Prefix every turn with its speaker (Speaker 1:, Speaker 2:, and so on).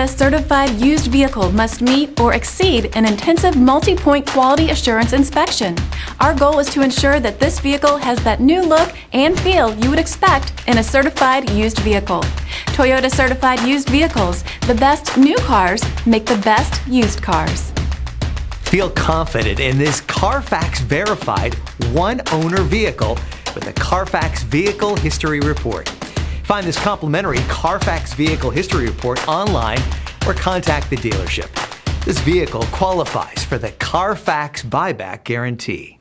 Speaker 1: Toyota certified used vehicle must meet or exceed an intensive multi-point quality assurance inspection. Our goal is to ensure that this vehicle has that new look and feel you would expect in a certified used vehicle. Toyota certified used vehicles, the best new cars make the best used cars.
Speaker 2: Feel confident in this Carfax verified one-owner vehicle with the Carfax Vehicle History Report. Find this complimentary Carfax Vehicle History Report online or contact the dealership. This vehicle qualifies for the Carfax Buyback Guarantee.